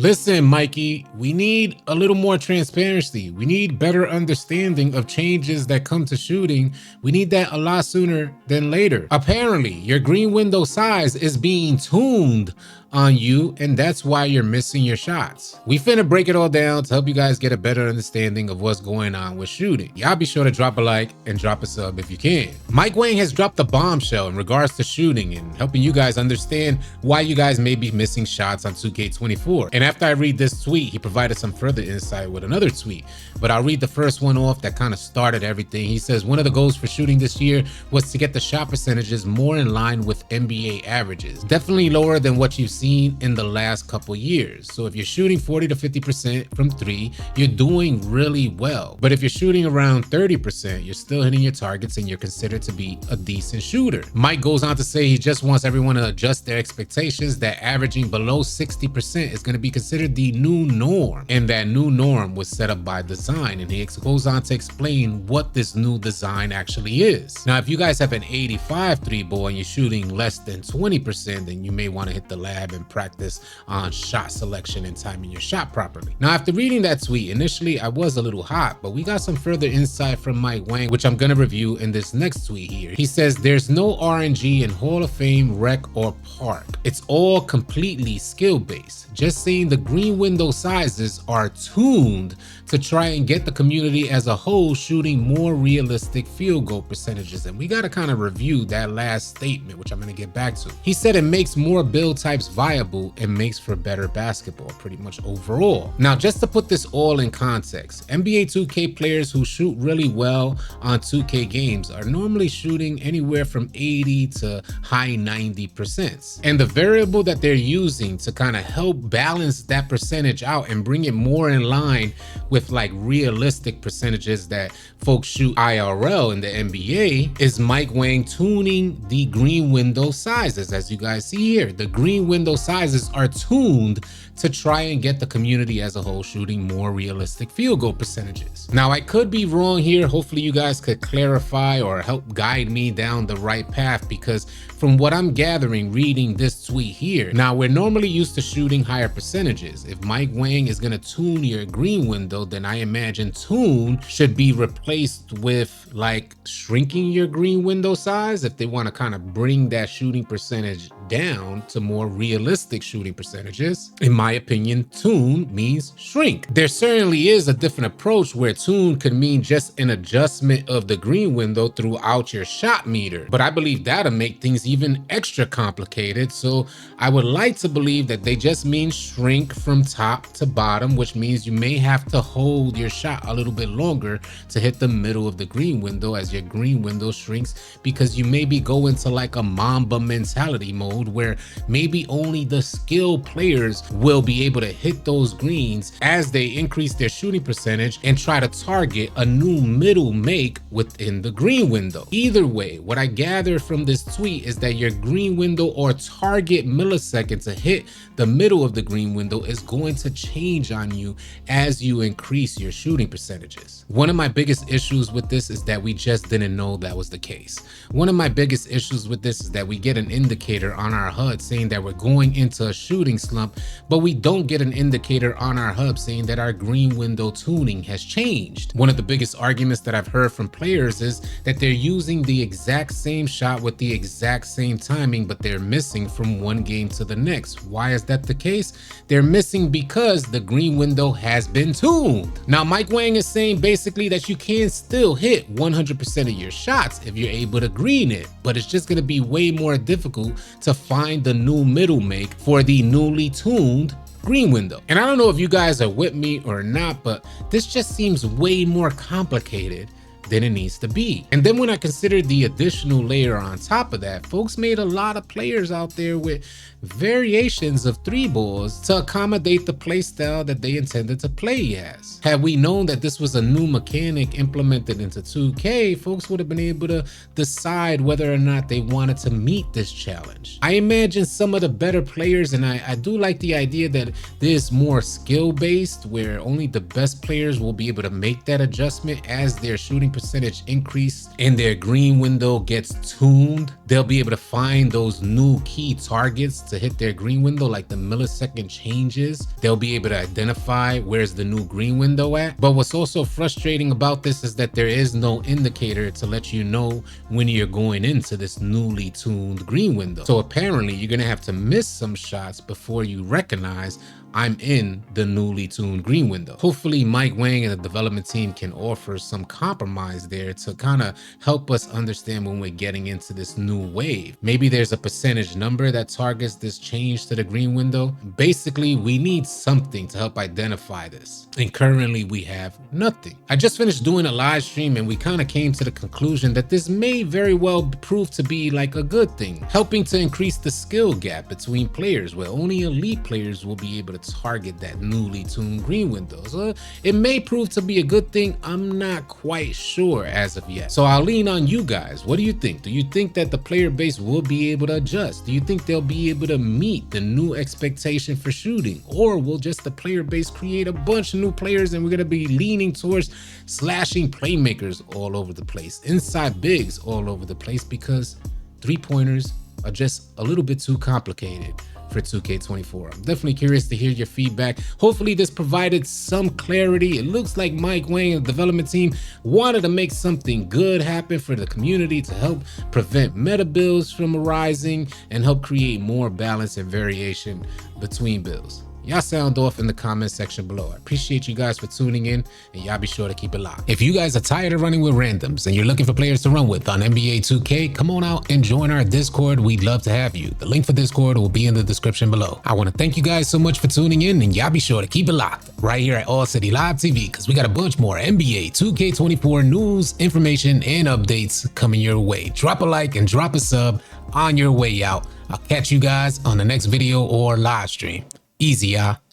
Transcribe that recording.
Listen, Mikey, we need a little more transparency. We need better understanding of changes that come to shooting. We need that a lot sooner than later. Apparently, your green window size is being tuned on you, and that's why you're missing your shots. We finna break it all down to help you guys get a better understanding of what's going on with shooting. Y'all be sure to drop a like and drop a sub if you can. Mike Wang has dropped a bombshell in regards to shooting and helping you guys understand why you guys may be missing shots on 2K24. And after I read this tweet, he provided some further insight with another tweet, but I'll read the first one off that kind of started everything. He says, one of the goals for shooting this year was to get the shot percentages more in line with NBA averages. Definitely lower than what you've seen in the last couple years. So if you're shooting 40 to 50% from three, you're doing really well. But if you're shooting around 30%, you're still hitting your targets and you're considered to be a decent shooter. Mike goes on to say he just wants everyone to adjust their expectations that averaging below 60% is going to be considered the new norm. And that new norm was set up by design. And he goes on to explain what this new design actually is. Now, if you guys have an 85 three ball and you're shooting less than 20%, then you may want to hit the lab and practice on shot selection and timing your shot properly. Now, after reading that tweet, initially I was a little hot, but we got some further insight from Mike Wang, which I'm gonna review in this next tweet here. He says there's no RNG in Hall of Fame, Rec, or Park. It's all completely skill-based. Just saying the green window sizes are tuned to try and get the community as a whole shooting more realistic field goal percentages. And we gotta kind of review that last statement, which I'm gonna get back to. He said it makes more build types viable and makes for better basketball pretty much overall. Now, just to put this all in context, NBA 2K players who shoot really well on 2K games are normally shooting anywhere from 80 to high 90%. And the variable that they're using to kind of help balance that percentage out and bring it more in line with like realistic percentages that folks shoot IRL in the NBA is Mike Wang tuning the green window sizes. As you guys see here, the green window sizes are tuned to try and get the community as a whole shooting more realistic field goal percentages. Now, I could be wrong here. Hopefully you guys could clarify or help guide me down the right path, because from what I'm gathering reading this tweet here, now we're normally used to shooting higher percentages. If Mike Wang is going to tune your green window, then I imagine tune should be replaced with like shrinking your green window size if they want to kind of bring that shooting percentage down to more realistic shooting percentages. In my opinion, tune means shrink. There certainly is a different approach where tune could mean just an adjustment of the green window throughout your shot meter, but I believe that'll make things even extra complicated. So I would like to believe that they just mean shrink from top to bottom, which means you may have to hold your shot a little bit longer to hit the middle of the green window as your green window shrinks, because you maybe go into like a Mamba mentality mode where maybe only the skilled players will be able to hit those greens as they increase their shooting percentage and try to target a new middle make within the green window. Either way, what I gather from this tweet is that your green window or target millisecond to hit the middle of the green window is going to change on you as you increase your shooting percentages. One of my biggest issues with this is that we just didn't know that was the case. One of my biggest issues with this is that we get an indicator on our HUD saying that we're going into a shooting slump, but we don't get an indicator on our hub saying that our green window tuning has changed. One of the biggest arguments that I've heard from players is that they're using the exact same shot with the exact same timing, but they're missing from one game to the next. Why is that the case? They're missing because the green window has been tuned. Now, Mike Wang is saying basically that you can still hit 100% of your shots if you're able to green it, but it's just going to be way more difficult to find the new middle make for the newly tuned green window. And I don't know if you guys are with me or not, but this just seems way more complicated than it needs to be. And then when I considered the additional layer on top of that, folks made a lot of players out there with variations of three balls to accommodate the play style that they intended to play as. Had we known that this was a new mechanic implemented into 2K, folks would have been able to decide whether or not they wanted to meet this challenge. I imagine some of the better players, and I do like the idea that there's more skill based where only the best players will be able to make that adjustment as their shooting percentage increase and their green window gets tuned. They'll be able to find those new key targets to hit their green window, like the millisecond changes, they'll be able to identify where's the new green window at. But what's also frustrating about this is that there is no indicator to let you know when you're going into this newly tuned green window. So apparently you're gonna have to miss some shots before you recognize I'm in the newly tuned green window. Hopefully Mike Wang and the development team can offer some compromise there to kind of help us understand when we're getting into this new wave. Maybe there's a percentage number that targets this change to the green window. Basically, we need something to help identify this. And currently we have nothing. I just finished doing a live stream and we kind of came to the conclusion that this may very well prove to be like a good thing, helping to increase the skill gap between players where only elite players will be able to target that newly tuned green window. So it may prove to be a good thing. I'm not quite sure as of yet. So I'll lean on you guys. What do you think? Do you think that the player base will be able to adjust? Do you think they'll be able to meet the new expectation for shooting? Or will just the player base create a bunch of new players and we're going to be leaning towards slashing playmakers all over the place, inside bigs all over the place, because three-pointers are just a little bit too complicated for 2K24. I'm definitely curious to hear your feedback. Hopefully this provided some clarity. It looks like Mike Wang and the development team wanted to make something good happen for the community to help prevent meta builds from arising and help create more balance and variation between builds. Y'all sound off in the comment section below. I appreciate you guys for tuning in, and y'all be sure to keep it locked. If you guys are tired of running with randoms and you're looking for players to run with on NBA 2K, come on out and join our Discord. We'd love to have you. The link for Discord will be in the description below. I want to thank you guys so much for tuning in, and y'all be sure to keep it locked right here at AllCity Live TV, because we got a bunch more NBA 2K24 news, information, and updates coming your way. Drop a like and drop a sub on your way out. I'll catch you guys on the next video or live stream. Easy, y'all.